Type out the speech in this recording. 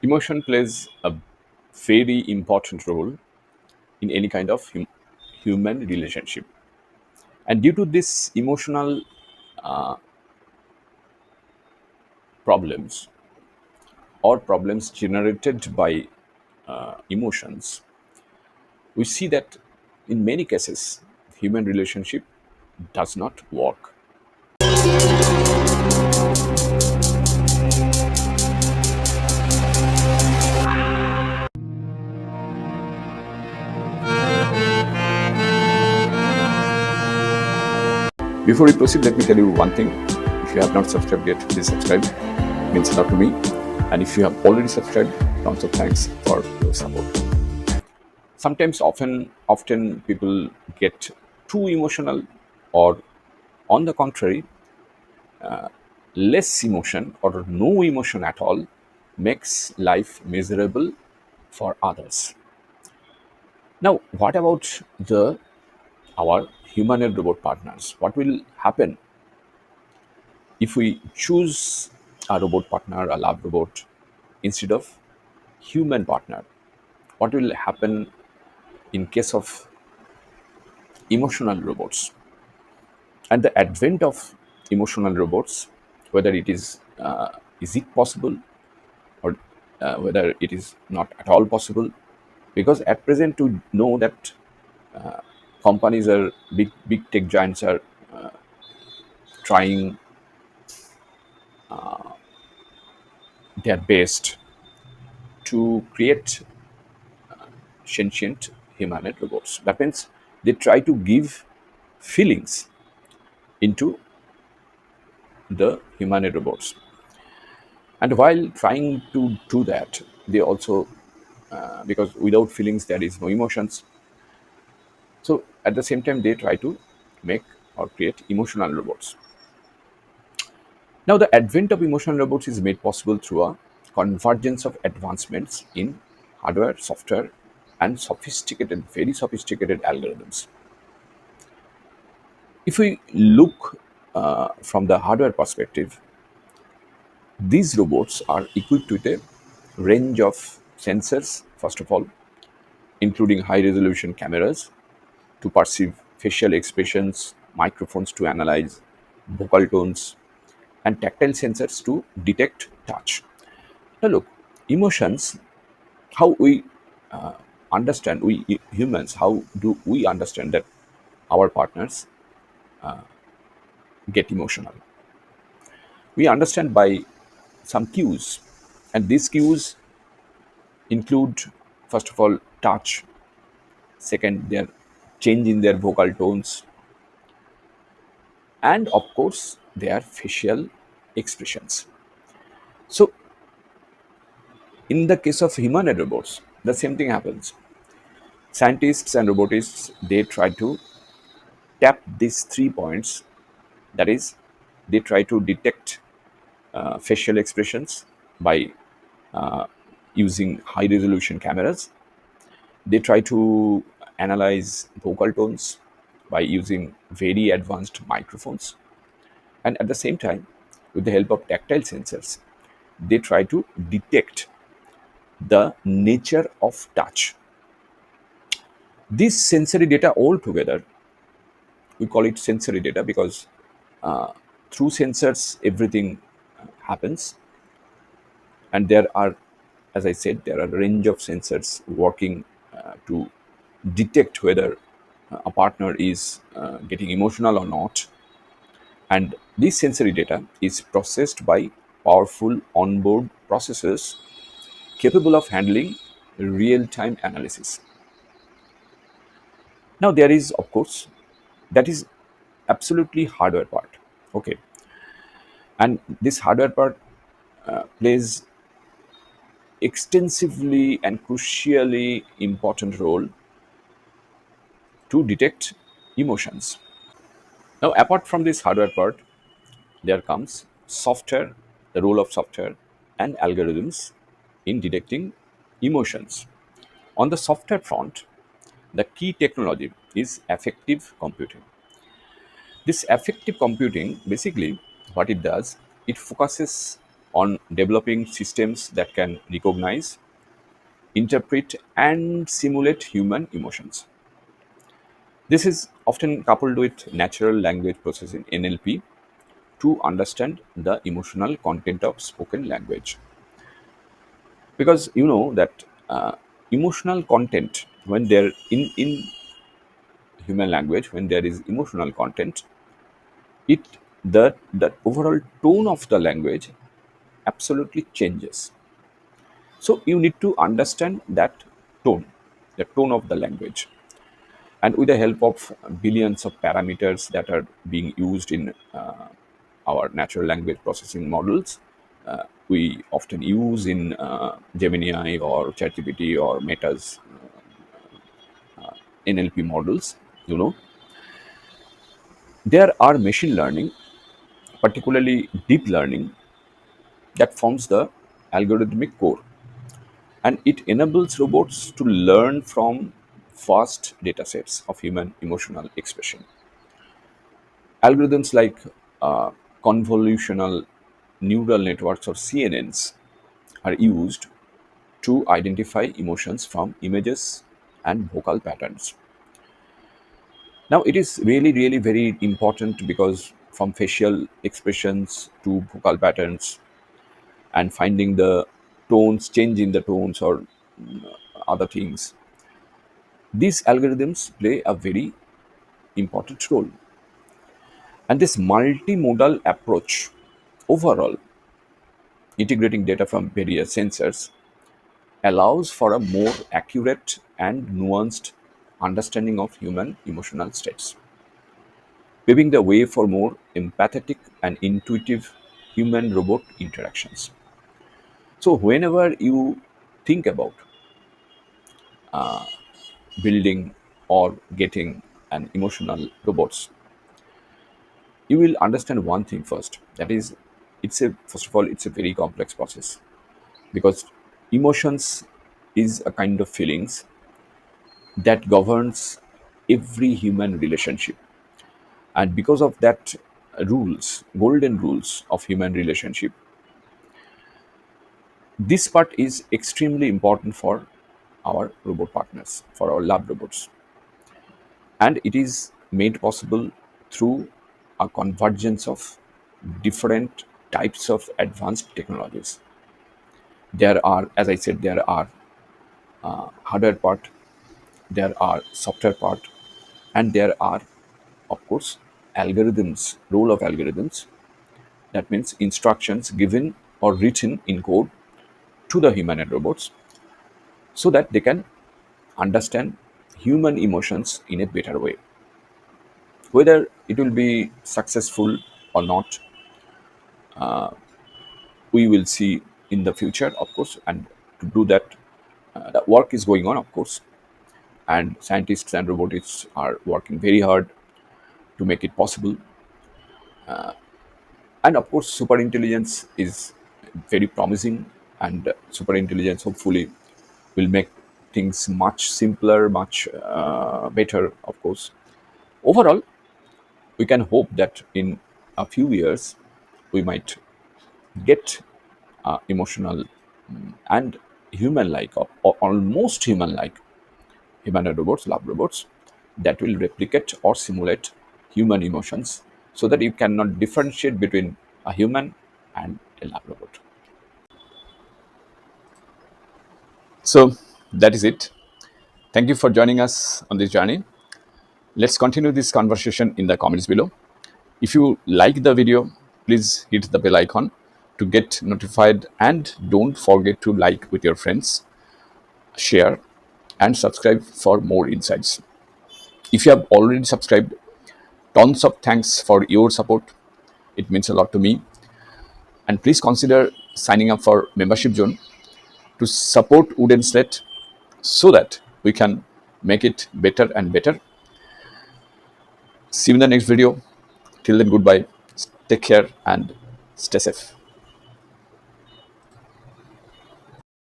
Emotion plays a very important role in any kind of human relationship. And due to this emotional problems or problems generated by emotions, we see that in many cases, human relationship does not work. Before we proceed, let me tell you one thing. If you have not subscribed yet, please subscribe. It means a lot to me. And if you have already subscribed, tons of thanks for your support. Sometimes, often people get too emotional, or on the contrary, less emotion or no emotion at all makes life miserable for others. Now, what about the our human and robot partners? What will happen if we choose a robot partner, a love robot, instead of human partner? What will happen in case of emotional robots? And the advent of emotional robots, whether is it possible, or whether it is not at all possible, because at present to know that companies are big tech giants are trying their best to create sentient humanoid robots. That means they try to give feelings into the humanoid robots, and while trying to do that, they also because without feelings there is no emotions. So at the same time, they try to make or create emotional robots. Now, the advent of emotional robots is made possible through a convergence of advancements in hardware, software, and very sophisticated algorithms. If we look from the hardware perspective, these robots are equipped with a range of sensors, first of all, including high resolution cameras to perceive facial expressions, microphones to analyze vocal tones, and tactile sensors to detect touch. Now, look, emotions, how we understand, humans, how do we understand that our partners get emotional? We understand by some cues, and these cues include, first of all, touch, second, their change in their vocal tones, and of course, their facial expressions. So, in the case of human and robots, the same thing happens. Scientists and robotists, they try to tap these 3 points. That is, they try to detect facial expressions by using high resolution cameras. They try to analyze vocal tones by using very advanced microphones. And at the same time, with the help of tactile sensors, they try to detect the nature of touch. This sensory data all together, we call it sensory data because through sensors everything happens, and there are, as I said, there are a range of sensors working to detect whether a partner is getting emotional or not. And this sensory data is processed by powerful onboard processors capable of handling real-time analysis. Now there is, of course, that is absolutely hardware part. Okay, and this hardware part plays extensively and crucially important role to detect emotions. Now, apart from this hardware part, there comes software, the role of software and algorithms in detecting emotions. On the software front, the key technology is affective computing. This affective computing, basically, what it does, it focuses on developing systems that can recognize, interpret, and simulate human emotions. This is often coupled with natural language processing (NLP) to understand the emotional content of spoken language. Because you know that emotional content, when they're in human language, when there is emotional content, it the overall tone of the language absolutely changes. So you need to understand that tone, the tone of the language. And with the help of billions of parameters that are being used in our natural language processing models, we often use in Gemini or ChatGPT or Meta's NLP models, you know, there are machine learning, particularly deep learning, that forms the algorithmic core, and it enables robots to learn from vast data sets of human emotional expression. Algorithms like uh, convolutional neural networks or CNNs are used to identify emotions from images and vocal patterns. Now, it is really, really very important because from facial expressions to vocal patterns and finding the tones, changing the tones or other things, these algorithms play a very important role. And this multimodal approach, overall, integrating data from various sensors, allows for a more accurate and nuanced understanding of human emotional states, paving the way for more empathetic and intuitive human robot interactions. So, whenever you think about building or getting an emotional robots, you will understand one thing first. That is, it's a first of all, it's a very complex process because emotions is a kind of feelings that governs every human relationship, and because of that rules, golden rules of human relationship, this part is extremely important for our robot partners, for our lab robots, and it is made possible through a convergence of different types of advanced technologies. There are, as I said, there are hardware part, there are software part, and there are, of course, algorithms, role of algorithms. That means instructions given or written in code to the humanoid robots so that they can understand human emotions in a better way. Whether it will be successful or not, we will see in the future, of course. And to do that, the work is going on, of course, and scientists and robotics are working very hard to make it possible. And of course, super intelligence is very promising, and super intelligence hopefully will make things much simpler, much better, of course. Overall, we can hope that in a few years we might get emotional and human like, or almost human like humanoid robots, lab robots, that will replicate or simulate human emotions so that you cannot differentiate between a human and a lab robot. So that is it. Thank you for joining us on this journey. Let's continue this conversation in the comments below. If you like the video, please hit the bell icon to get notified, and don't forget to like with your friends, share, and subscribe for more insights. If you have already subscribed, tons of thanks for your support. It means a lot to me. And please consider signing up for membership zone to support Wooden Slate so that we can make it better and better. See you in the next video. Till then, goodbye. Take care and stay safe.